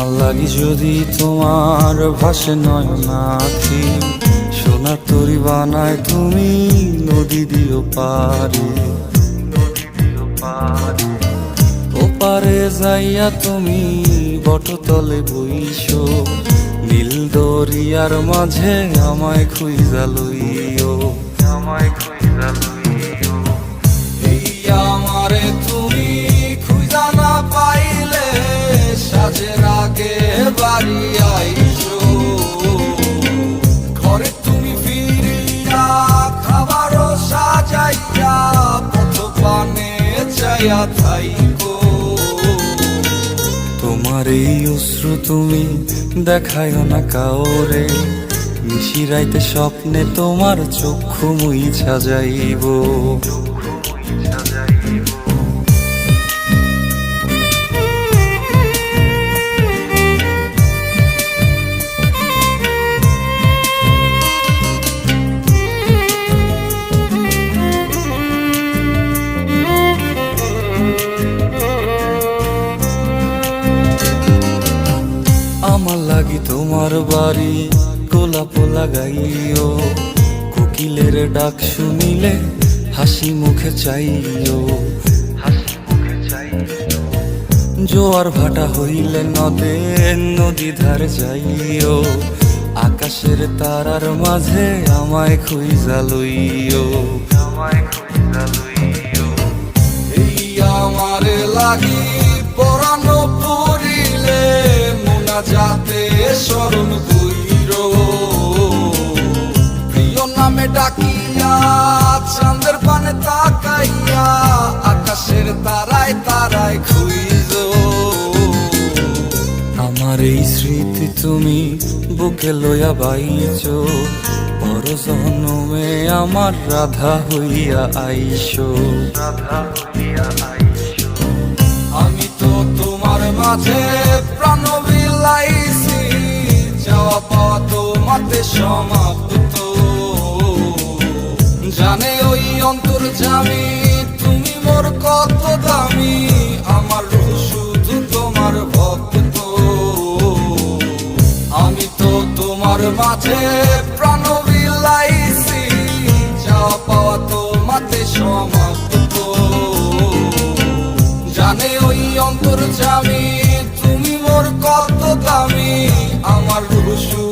আমার লাগি যদি তোমার ভাসে নয়নাখি, সোনার তরি বানায় তুমি নদী দিও পারে। ওপারে যাইয়া তুমি বটতলে বইসো, নীল দরিয়ার মাঝে আমায় খুঁজা লইও, আমায় খুঁজা লইও। এই আমারে তুমি খুঁজা না পাইলে সাজের আগে বাড়ি আইসো, ঘরে তুমি ফিরিয়া খাবারও সাজাইয়া পথ পানে চাইয়া থাইকো। তোমার এই অশ্রু তুমি দেখায়ও না কাউরে, নিশিরাইতে স্বপ্নে তোমার চক্ষু মুইছা যাইব। আমার লাগি তোমার বাড়ি গোলাপ লাগাইও, কোকিলের ডাক শুনিলে হাসি মুখে চাইও, হাসি মুখে চাইও। জোয়ার ভাটা হইলে নদে নদী ধারে যাইও, আকাশের তারার মাঝে আমায় খুঁজা লইও, আমায় খুঁজা লইও। এই আমার লাগি পরানো পড়িলে যাতে স্মরণ কইরো, প্রিয় নামে ডাকিয়া চাঁদের পানে তাকাইয়া আকাশের তারায় তারায় খুঁজো। আমার এই স্মৃতি তুমি বুকে লইয়া বাইছো, পর জন্মে আমার রাধা হইয়া আইসো, রাধা হইয়া আইসো। আমি তো তোমার মাঝে প্রাণ বিলাইছি, যাওয়া পাওয়া তোমাতে সমাপ্ত। জানে ওই অন্তর্যামী তুমি মোর কত দামি, আমার শুধু তোমার ভক্ত। আমি তো তোমার মাঝে প্রাণ বিলাইছি, যাওয়া পাওয়া তোমাতে সমাপ্ত। জানে ওই অন্তর্যামী তুমি মোর কত দামি, আমার শুধু